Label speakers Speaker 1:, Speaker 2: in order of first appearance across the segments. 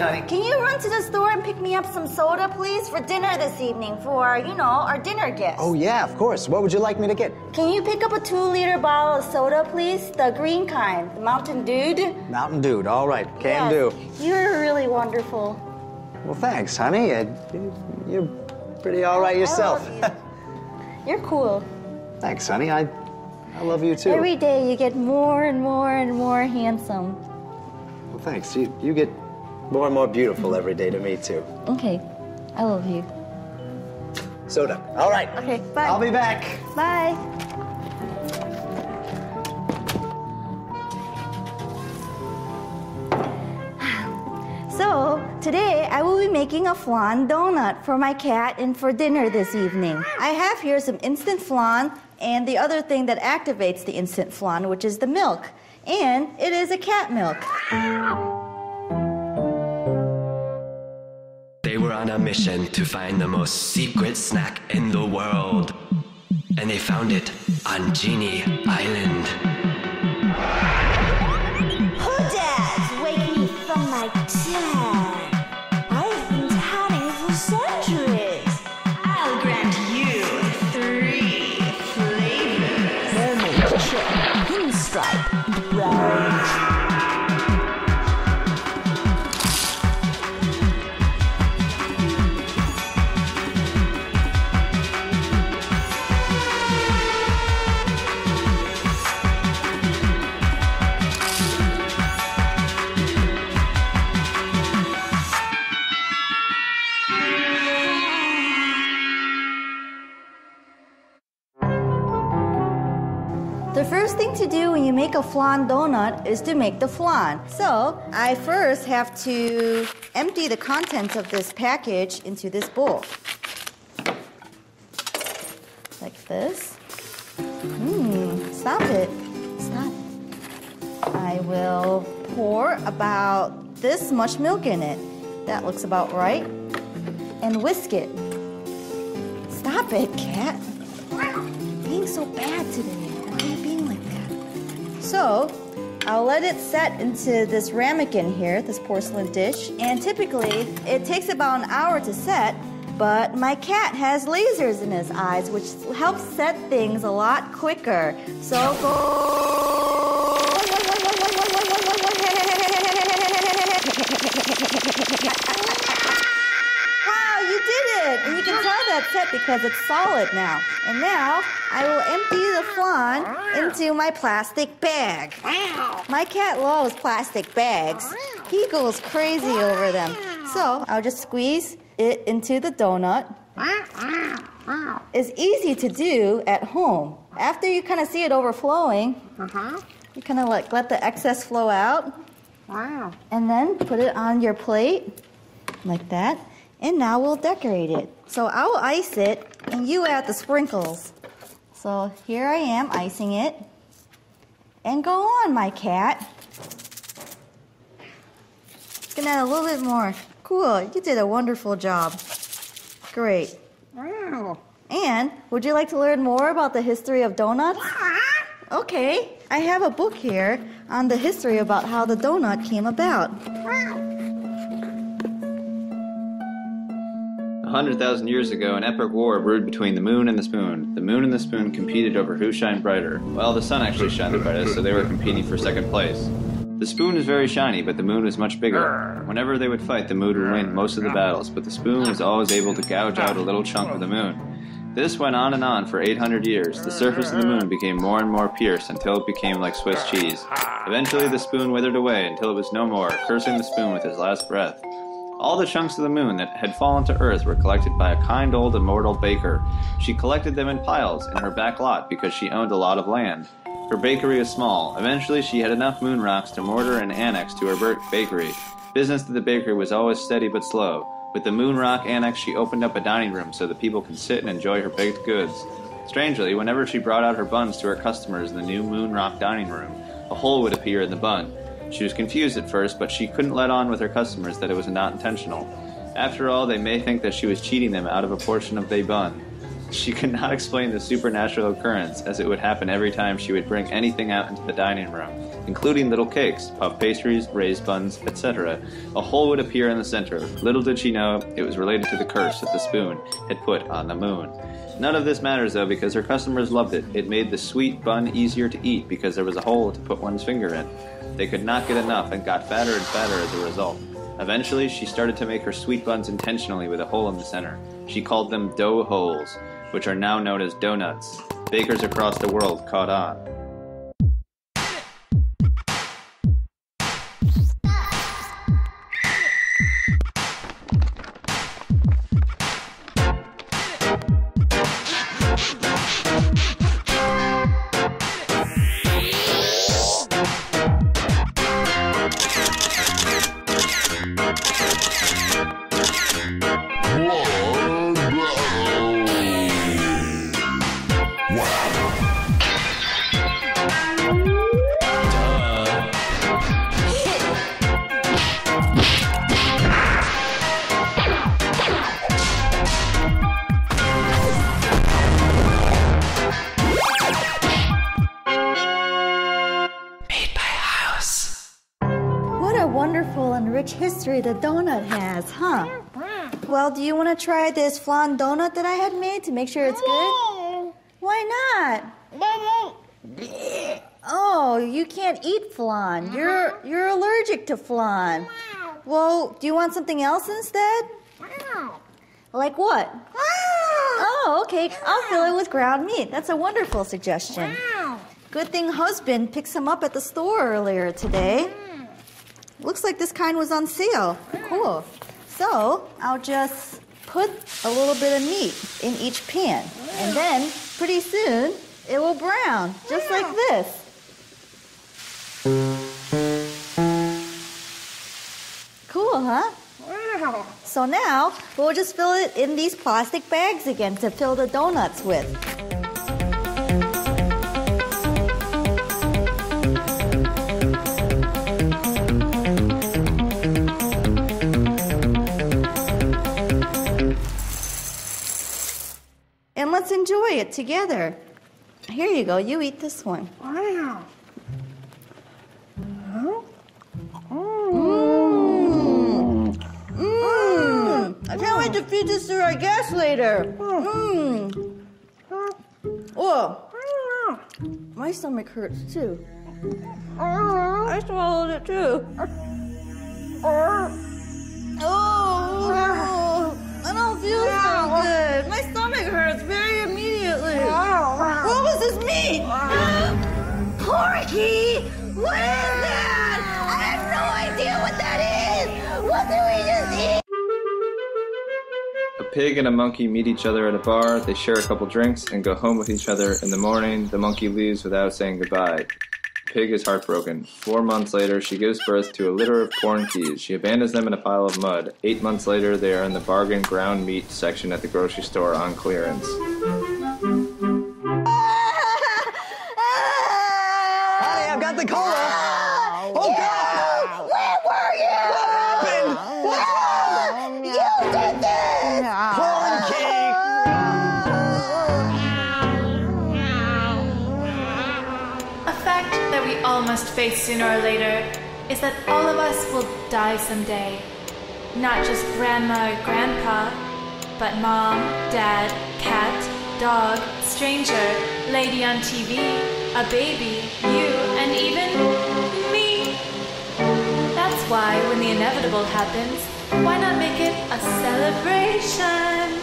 Speaker 1: honey.
Speaker 2: Can you run to the store and pick me up some soda, please, for dinner this evening for, our dinner guests?
Speaker 1: Oh, yeah, of course. What would you like me to get?
Speaker 2: Can you pick up a 2-liter bottle of soda, please? The green kind, the Mountain Dew.
Speaker 1: Mountain Dew, all right. Can do.
Speaker 2: You're really wonderful.
Speaker 1: Well, thanks, honey. You're pretty all right yourself.
Speaker 2: I love you. You're cool.
Speaker 1: Thanks, honey. I love you, too.
Speaker 2: Every day you get more and more and more handsome.
Speaker 1: Well, thanks. You get more and more beautiful every day to me, too.
Speaker 2: Okay. I love you.
Speaker 1: Soda. All right.
Speaker 2: Okay, bye.
Speaker 1: I'll be back.
Speaker 2: Bye. So, today I will be making a flan donut for my cat and for dinner this evening. I have here some instant flan and the other thing that activates the instant flan, which is the milk. And it is a cat milk.
Speaker 3: They were on a mission to find the most secret snack in the world. And they found it on Genie Island.
Speaker 4: Who dares wake me from my tan? I've been tanning for centuries. I'll grant you 3 flavors. Mermaid chip, pinstripe, and brown.
Speaker 2: The first thing to do when you make a flan donut is to make the flan. So, I first have to empty the contents of this package into this bowl. Like this. Stop it. Stop. I will pour about this much milk in it. That looks about right. And whisk it. Stop it, cat. Being so bad today. So, I'll let it set into this ramekin here, this porcelain dish. And typically, it takes about an hour to set, but my cat has lasers in his eyes, which helps set things a lot quicker. So, wow, you did it! And you can tell that's set because it's solid now. And now, I will empty the flan into my plastic bag. My cat loves plastic bags. He goes crazy over them. So, I'll just squeeze it into the donut. It's easy to do at home. After you kind of see it overflowing, you kind of let the excess flow out. And then put it on your plate, like that. And now we'll decorate it. So I'll ice it, and you add the sprinkles. So here I am icing it. And go on, my cat. Gonna add a little bit more. Cool, you did a wonderful job. Great. And would you like to learn more about the history of donuts? Okay, I have a book here on the history about how the donut came about.
Speaker 5: 100,000 years ago, an epic war brewed between the moon and the spoon. The moon and the spoon competed over who shined brighter. Well, the sun actually shined the brightest, so they were competing for second place. The spoon was very shiny, but the moon was much bigger. Whenever they would fight, the moon would win most of the battles, but the spoon was always able to gouge out a little chunk of the moon. This went on and on for 800 years. The surface of the moon became more and more pierced until it became like Swiss cheese. Eventually, the spoon withered away until it was no more, cursing the spoon with his last breath. All the chunks of the moon that had fallen to earth were collected by a kind old immortal baker. She collected them in piles in her back lot because she owned a lot of land. Her bakery was small. Eventually, she had enough moon rocks to mortar and annex to her bakery. Business at the bakery was always steady but slow. With the moon rock annex, she opened up a dining room so that people could sit and enjoy her baked goods. Strangely, whenever she brought out her buns to her customers in the new moon rock dining room, a hole would appear in the bun. She was confused at first, but she couldn't let on with her customers that it was not intentional. After all, they may think that she was cheating them out of a portion of their bun. She could not explain the supernatural occurrence, as it would happen every time she would bring anything out into the dining room. including little cakes, puff pastries, raised buns, etc. A hole would appear in the center. Little did she know it was related to the curse that the spoon had put on the moon. None of this matters though, because her customers loved it. It made the sweet bun easier to eat because there was a hole to put one's finger in. They could not get enough and got fatter and fatter as a result. Eventually, she started to make her sweet buns intentionally with a hole in the center. She called them dough holes, which are now known as donuts. Bakers across the world caught on.
Speaker 2: Wonderful and rich history the donut has, huh? Well, do you want to try this flan donut that I had made to make sure it's good? Why not? Oh, you can't eat flan. You're allergic to flan. Well, do you want something else instead? Like what? Oh, okay. I'll fill it with ground meat. That's a wonderful suggestion. Good thing husband picked some up at the store earlier today. Looks like this kind was on sale. Cool. So I'll just put a little bit of meat in each pan. And then pretty soon it will brown, just like this. Cool, huh? So now we'll just fill it in these plastic bags again to fill the donuts with. And let's enjoy it together. Here you go. You eat this one. Wow. I can't wait to feed this to our guests later. Oh, my stomach hurts too. I swallowed it too. Oh, I don't feel so good. My stomach hurts very immediately. What was this meat? Porky! What is that? I have no idea what that is. What did we just eat?
Speaker 5: A pig and a monkey meet each other at a bar. They share a couple drinks and go home with each other. In the morning, the monkey leaves without saying goodbye. Pig is heartbroken. 4 months later, she gives birth to a litter of corn keys. She abandons them in a pile of mud. 8 months later, they are in the bargain ground meat section at the grocery store on clearance.
Speaker 1: Honey, I've got the cola. Oh, God!
Speaker 2: Where were you?
Speaker 1: What happened? What's wrong?
Speaker 2: You did this!
Speaker 1: Corn cake!
Speaker 6: A fact that we all must face sooner or later is that all of us will die someday. Not just grandma or grandpa, but mom, dad, cat, dog, stranger, lady on TV, a baby, you, and even me. That's why when the inevitable happens, why not make it a celebration?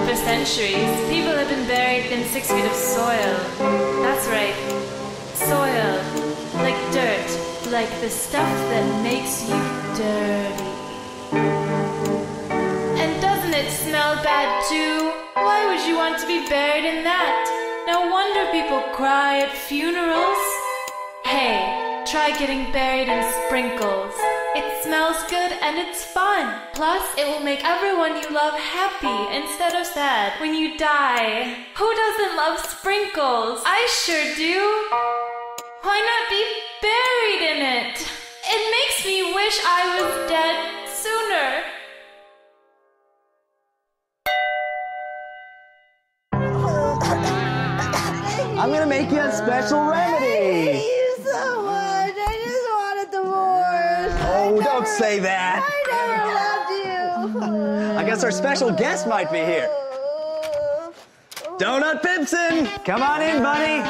Speaker 6: For centuries, people have been buried in 6 feet of soil. That's right. Soil, like dirt, like the stuff that makes you dirty. And doesn't it smell bad too? Why would you want to be buried in that? No wonder people cry at funerals. Hey, try getting buried in sprinkles. It smells good and it's fun. Plus, it will make everyone you love happy instead of sad when you die. Who doesn't love sprinkles? I sure do. Why not be buried in it? It makes me wish I was dead sooner.
Speaker 1: I'm gonna make you a special remedy.
Speaker 2: Thank you so much. I
Speaker 1: don't say that.
Speaker 2: I never loved you.
Speaker 1: I guess our special guest might be here. Donut Pipson! Come on in, buddy.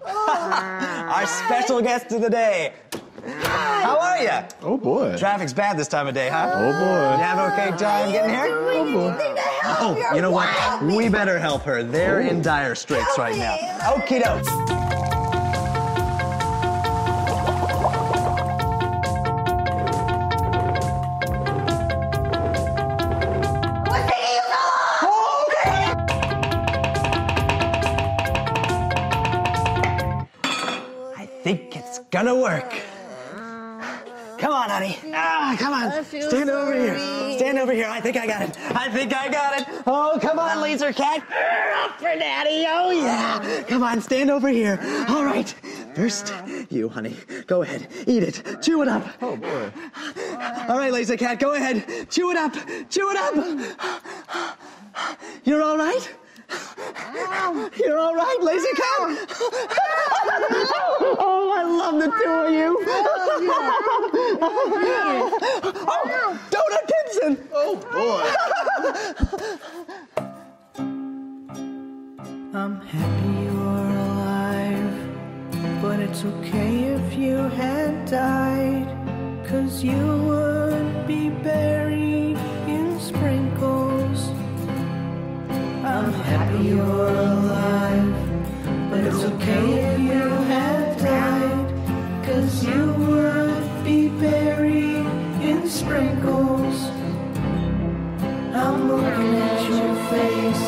Speaker 1: Our special guest of the day. How are you?
Speaker 7: Oh boy.
Speaker 1: Traffic's bad this time of day, huh?
Speaker 7: Oh boy.
Speaker 1: You have an okay time getting here?
Speaker 2: Oh, boy.
Speaker 1: Oh, you know what? We better help her. They're in dire straits right now. Okie doke. I think it's gonna work. Come on, honey. Come on. Stand over here. Stand over here. I think I got it. I think I got it. Oh, come on, laser cat. Up for daddy. Oh, yeah. Come on, stand over here. All right. First, you, honey. Go ahead. Eat it. Chew it up.
Speaker 7: Oh boy.
Speaker 1: All right, laser cat. Go ahead. Chew it up. Chew it up. You're all right? You're all right, laser cat? Oh, I love the two of you. Oh, Donut Gibson.
Speaker 7: Oh boy.
Speaker 8: I'm happy you're alive, but it's okay if you had died, 'cause you would be buried in sprinkles. I'm happy you're alive, but it's okay if you had died, 'cause you would be buried in sprinkles. I'm looking at your face,